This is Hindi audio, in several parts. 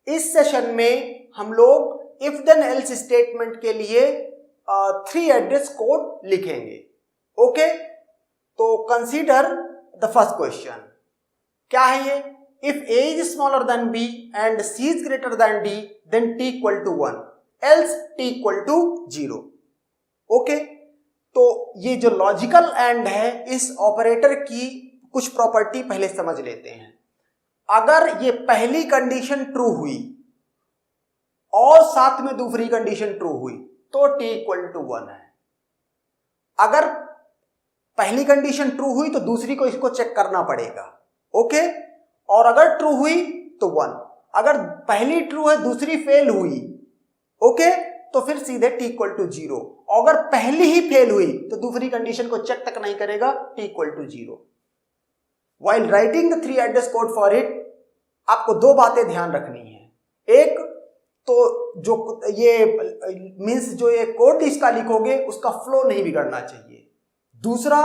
इस सेशन में हम लोग इफ देन एल्स स्टेटमेंट के लिए 3 एड्रेस कोड लिखेंगे। ओके, तो कंसीडर द फर्स्ट क्वेश्चन। क्या है ये? If a is smaller than b and c is greater than d then t equal to 1 else t equal to 0। Okay, तो ये जो लॉजिकल एंड है, इस ऑपरेटर की कुछ प्रॉपर्टी पहले समझ लेते हैं। अगर ये पहली कंडीशन ट्रू हुई और साथ में दूसरी कंडीशन ट्रू हुई तो t इक्वल टू 1 है। अगर पहली कंडीशन ट्रू हुई तो दूसरी को इसको चेक करना पड़ेगा। ओके, और अगर ट्रू हुई तो 1, अगर पहली ट्रू है दूसरी फेल हुई, ओके, तो फिर सीधे t इक्वल टू 0। अगर पहली ही फेल हुई तो दूसरी कंडीशन को चेक तक नहीं करेगा, t equal to 0। While writing the 3 address code for it, आपको दो बातें ध्यान रखनी है। एक तो जो ये मीन्स जो ये कोड इसका लिखोगे उसका फ्लो नहीं बिगड़ना चाहिए। दूसरा,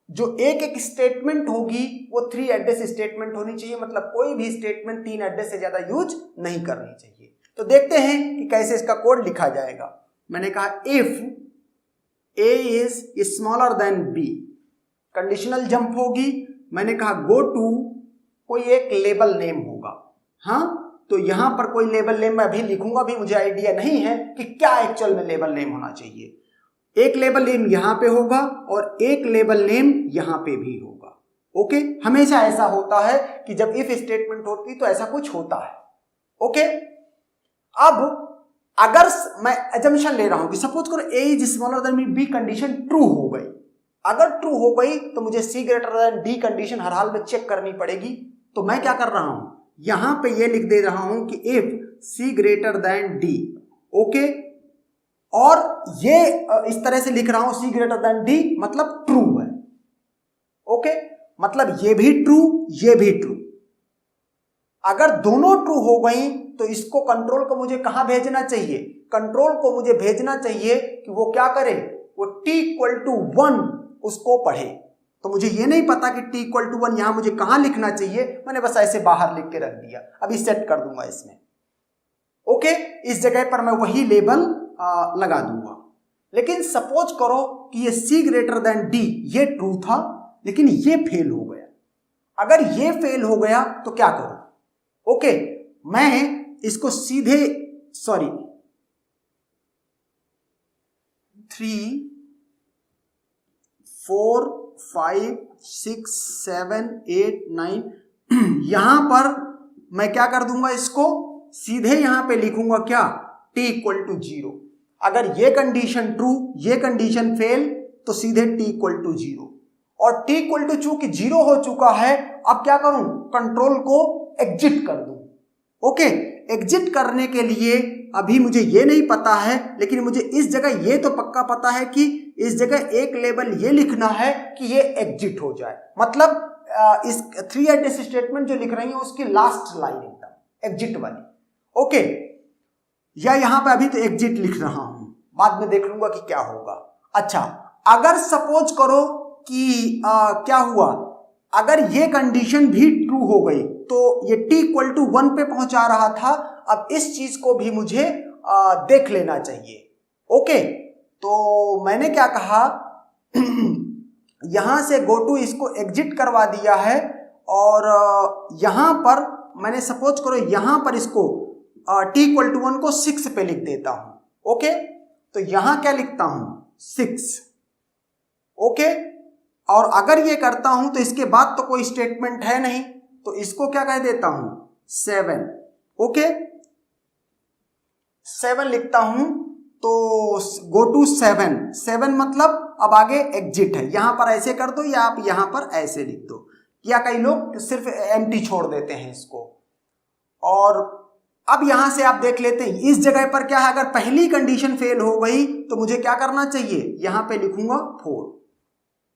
जो एक एक स्टेटमेंट होगी वो 3 एड्रेस स्टेटमेंट होनी चाहिए, मतलब कोई भी स्टेटमेंट 3 एड्रेस से ज्यादा यूज नहीं करनी चाहिए। तो देखते हैं कि कैसे इसका कोड लिखा जाएगा। मैंने कहा if a is smaller than b, conditional jump होगी। मैंने कहा गो टू, कोई एक लेबल नेम होगा। हाँ, तो यहां पर कोई लेबल नेम मैं अभी लिखूंगा भी, मुझे आइडिया नहीं है कि क्या एक्चुअल में लेबल नेम होना चाहिए। एक लेबल नेम यहां पे होगा और एक लेबल नेम यहां पे भी होगा। ओके, हमेशा ऐसा होता है कि जब इफ स्टेटमेंट होती तो ऐसा कुछ होता है। ओके, अब अगर मैं अजम्पशन ले रहा हूं कि सपोज करो a is smaller than b condition true हो गई। अगर ट्रू हो गई तो मुझे c greater than d condition हर हाल में चेक करनी पड़ेगी। तो मैं क्या कर रहा हूं, यहां पे ये लिख दे रहा हूं कि if c greater than d। Okay, और ये इस तरह से लिख रहा हूं c ग्रेटर देन d मतलब ट्रू है। ओके, मतलब ये भी ट्रू, ये भी ट्रू। अगर दोनों ट्रू हो गई तो इसको कंट्रोल को मुझे कहां भेजना चाहिए? कंट्रोल को मुझे भेजना चाहिए कि वो क्या करे, वो t इक्वल टू 1 उसको पढ़े। तो मुझे ये नहीं पता कि t इक्वल टू 1 यहां मुझे कहां लिखना चाहिए, मैंने बस ऐसे बाहर लिख के रख दिया। अभी सेट कर दूंगा इसमें। ओके, इस जगह पर मैं वही लेबल लगा दूंगा। लेकिन सपोज करो कि ये c ग्रेटर देन d ये ट्रू था लेकिन ये फेल हो गया। अगर ये फेल हो गया तो क्या करूं? ओके, मैं इसको सीधे 3 4 5 6 7 8 9 यहां पर मैं क्या कर दूंगा, इसको सीधे यहां पे लिखूंगा क्या, t इक्वल टू 0। अगर ये कंडीशन ट्रू, ये कंडीशन फेल तो सीधे t इक्वल टू 0। और t इक्वल टू चूंकि 0 हो चुका है, अब क्या करूं, कंट्रोल को एग्जिट कर दूं। ओके, एग्जिट करने के लिए अभी मुझे ये नहीं पता है, लेकिन मुझे इस जगह ये तो पक्का पता है कि इस जगह एक लेबल ये लिखना है कि ये एग्जिट हो जाए। मतलब इस 3 एड्रेस स्टेटमेंट जो लिख रही है उसकी लास्ट लाइन एकदम एग्जिट वाली। ओके, या यहां पे अभी तो एग्जिट लिख रहा हूं, बाद में देख लूंगा कि क्या होगा। अच्छा, अगर सपोज करो कि क्या हुआ, अगर ये कंडीशन भी ट्रू हो गई तो ये t इक्वल टू 1 पे पहुंचा रहा था। अब इस चीज को भी मुझे देख लेना चाहिए। ओके, तो मैंने क्या कहा यहां से गो टू इसको एग्जिट करवा दिया है और यहां पर मैंने सपोज करो यहां पर इसको t इक्वल टू 1 को 6 पे लिख देता हूं। ओके, तो यहां क्या लिखता हूं, 6। ओके, और अगर ये करता हूं तो इसके बाद तो कोई स्टेटमेंट है नहीं, तो इसको क्या कह देता हूं, 7। ओके, 7 लिखता हूं तो गो टू 7 मतलब अब आगे एग्जिट है। यहां पर ऐसे कर दो या आप यहां पर ऐसे लिख दो, या कई लोग सिर्फ एम्प्टी छोड़ देते हैं इसको। और अब यहां से आप देख लेते हैं इस जगह पर क्या है, अगर पहली कंडीशन फेल हो गई तो मुझे क्या करना चाहिए, यहां पे लिखूंगा 4।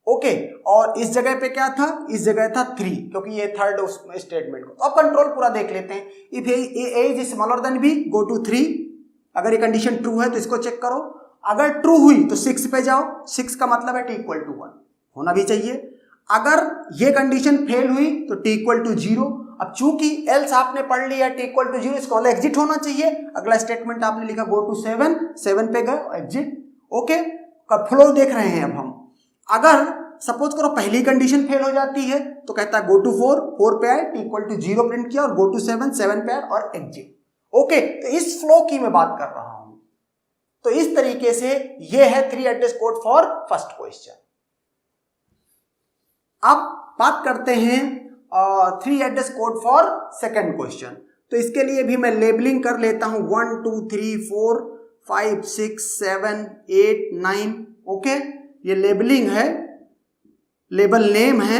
ओके, और इस जगह पे क्या था, इस जगह था 3, क्योंकि ये थर्ड स्टेटमेंट को। अब कंट्रोल पूरा देख लेते हैं। If a is smaller than b go to 3। अगर ये कंडीशन ट्रू है तो इसको चेक करो। अगर ट्रू हुई तो 6 पे जाओ, 6 का मतलब है t इक्वल टू 1 होना भी चाहिए। अगर ये कंडीशन फेल हुई तो t इक्वल टू 0। अब चूंकि एल्स आपने पढ़ लिया टी इक्वल टू 0, इसको एग्जिट होना चाहिए। अगला स्टेटमेंट आपने लिखा गो टू 7, 7 पे गए एग्जिट। ओके, फ्लो देख रहे हैं अब हम। अगर सपोज करो पहली कंडीशन फेल हो जाती है तो कहता है गो टू 4, 4 पे आए, टी इक्वल टू 0 प्रिंट किया, और गो टू 7, 7 पे आए और एग्जिट। ओके, तो इस फ्लो की मैं बात कर रहा हूं। तो इस तरीके से ये है 3 address code for first question. अब बात करते हैं 3 address code for second question. तो इसके लिए भी मैं लेबलिंग कर लेता हूं 1 2 3 4 5 6 7 8 9। ओके, ये लेबलिंग है, लेबल नेम है।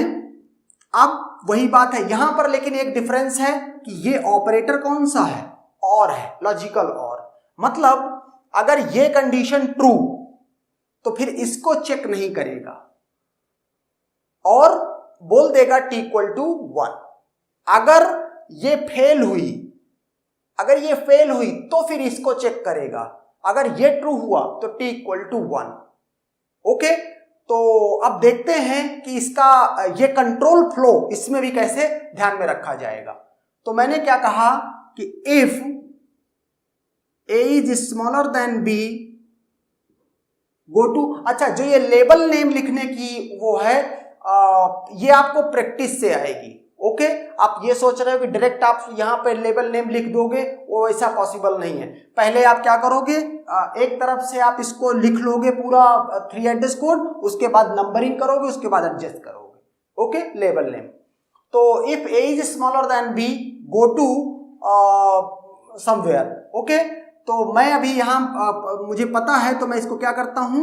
अब वही बात है यहां पर, लेकिन एक डिफरेंस है कि ये ऑपरेटर कौन सा है, और है, लॉजिकल और। मतलब अगर ये कंडीशन ट्रू तो फिर इसको चेक नहीं करेगा और बोल देगा टी इक्वल टू 1। अगर ये फेल हुई तो फिर इसको चेक करेगा। अगर ये ट्रू हुआ तो टी इक्वल टू 1। ओके, तो अब देखते हैं कि इसका ये कंट्रोल फ्लो इसमें भी कैसे ध्यान में रखा जाएगा। तो मैंने क्या कहा कि if a is smaller than b go to, अच्छा जो ये लेबल नेम लिखने की वो है, ये आपको प्रैक्टिस से आएगी। ओके, आप ये सोच रहे हो कि डायरेक्ट आप यहां पे लेबल नेम लिख दोगे, वो ऐसा पॉसिबल नहीं है। पहले आप क्या करोगे, एक तरफ से आप इसको लिख लोगे पूरा 3 एड्रेस कोड, उसके बाद नंबरिंग करोगे, उसके बाद एडजस्ट करोगे। Okay, label name. तो if a is smaller than b go to somewhere. Okay, तो मैं अभी यहां मुझे पता है तो मैं इसको क्या करता हूं,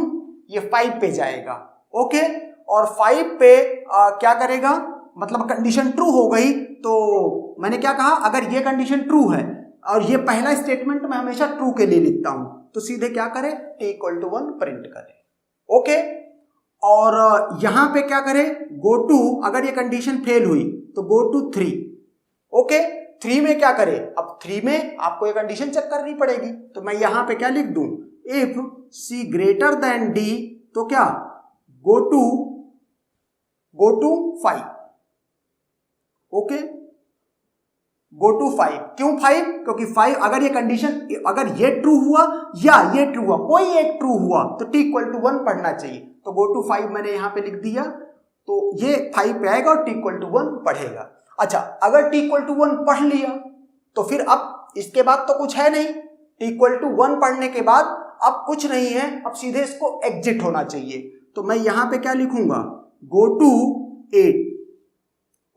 ये 5 पे जाएगा। ओके, और 5 पे क्या करेगा, मतलब कंडीशन ट्रू हो गई। तो मैंने क्या कहा, अगर ये कंडीशन ट्रू है और ये पहला स्टेटमेंट मैं हमेशा ट्रू के लिए लिखता हूं, तो सीधे क्या करे, टी इक्वल टू 1 प्रिंट करे। ओके, और यहां पे क्या करे, गो टू, अगर ये कंडीशन फेल हुई तो गो टू 3। ओके, 3 में क्या करे, अब 3 में आपको ये कंडीशन चेक करनी पड़ेगी। तो मैं यहां पे क्या लिख दूं, if C greater than D, तो क्या go to 5। Okay, go to 5। क्यों 5? क्योंकि 5 अगर ये कंडीशन, अगर ये ट्रू हुआ या ये ट्रू हुआ, कोई एक ट्रू हुआ तो टी इक्वल टू 1 पढ़ना चाहिए। तो गो टू 5 मैंने यहां पे लिख दिया, तो ये 5 पे आएगा और टी इक्वल टू 1 पढ़ेगा। अच्छा, अगर टी इक्वल टू 1 पढ़ लिया तो फिर अब इसके बाद तो कुछ है नहीं, टी इक्वल टू 1 पढ़ने के बाद अब कुछ नहीं है, अब सीधे इसको एग्जिट होना चाहिए। तो मैं यहां पे क्या लिखूंगा, गो टू 8।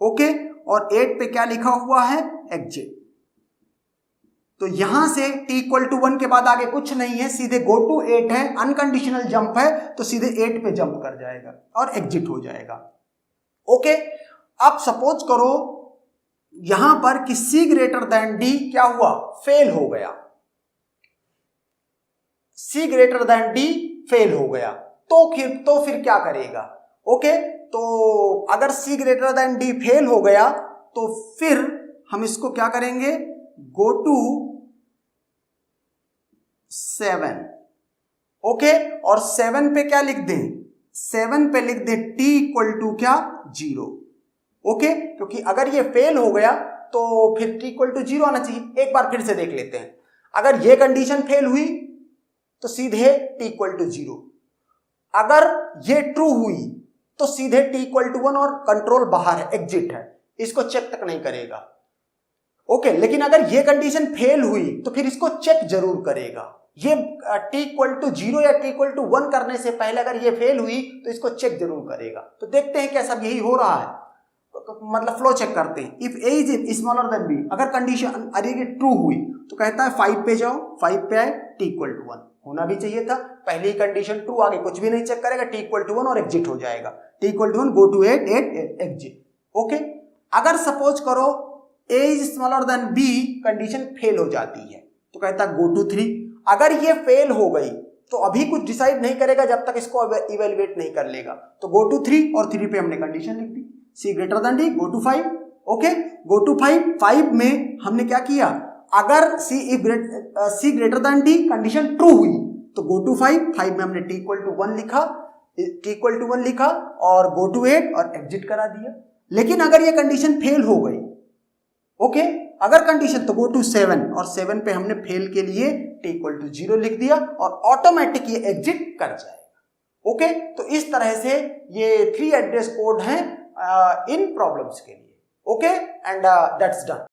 ओके, और 8 पे क्या लिखा हुआ है, एग्जिट। तो यहां से t इक्वल टू 1 के बाद आगे कुछ नहीं है, सीधे गो टू 8 है, अनकंडीशनल जंप है, तो सीधे 8 पे जंप कर जाएगा और एग्जिट हो जाएगा। ओके, अब सपोज करो यहां पर कि c ग्रेटर देन d क्या हुआ, फेल हो गया। c greater than d fail हो गया तो फिर क्या करेगा। ओके, तो अगर c greater than d fail हो गया तो फिर हम इसको क्या करेंगे, गो टू 7। ओके, और 7 पे क्या लिख दें, 7 पे लिख दें t इक्वल टू क्या, 0। ओके, क्योंकि अगर ये फेल हो गया तो फिर t इक्वल टू 0 आना चाहिए। एक बार फिर से देख लेते हैं, अगर ये कंडीशन फेल हुई तो सीधे t इक्वल टू 0, अगर ये ट्रू हुई तो सीधे t इक्वल टू 1 और कंट्रोल बाहर है, एग्जिट है, इसको चेक तक नहीं करेगा। ओके, लेकिन अगर ये कंडीशन फेल हुई तो फिर इसको चेक जरूर करेगा। ये t इक्वल टू 0 या t इक्वल टू 1 करने से पहले अगर ये फेल हुई तो इसको चेक जरूर करेगा। तो देखते हैं क्या सब यही हो रहा है, मतलब फ्लो चेक करते हैं। If a is smaller than b, अगर कंडीशन अरे ट्रू हुई तो कहता है 5 पे जाओ, 5 पे आए, t इक्वल टू 1 होना भी चाहिए था। पहली कंडीशन ट्रू, आगे कुछ भी नहीं चेक करेगा, t इक्वल टू 1 और एग्जिट हो जाएगा। t equal to 1 go to 8 exit. Okay, अगर सपोज करो a is smaller than b, condition fail हो जाती है तो कहता है गो टू 3। अगर ये फेल हो गई तो अभी कुछ डिसाइड नहीं करेगा जब तक इसको इवेलुएट नहीं कर लेगा। तो गो टू 3 और 3 पे हमने कंडीशन लिख दी, c greater than d, go to 5। Okay, go to 5 में हमने क्या किया, अगर c greater than d condition true हुई तो गो टू 5 में हमने t इक्वल टू 1 लिखा, t इक्वल टू 1 लिखा और गो टू 8 और एग्जिट करा दिया। लेकिन अगर ये कंडीशन फेल हो गई ओके अगर कंडीशन तो गो टू 7 और 7 पे हमने फेल के लिए t इक्वल टू 0 लिख दिया और ऑटोमेटिक ये एग्जिट कर जाएगा। ओके तो इस तरह से ये 3 एड्रेस कोड हैं इन प्रॉब्लम्स के लिए। Okay and that's done.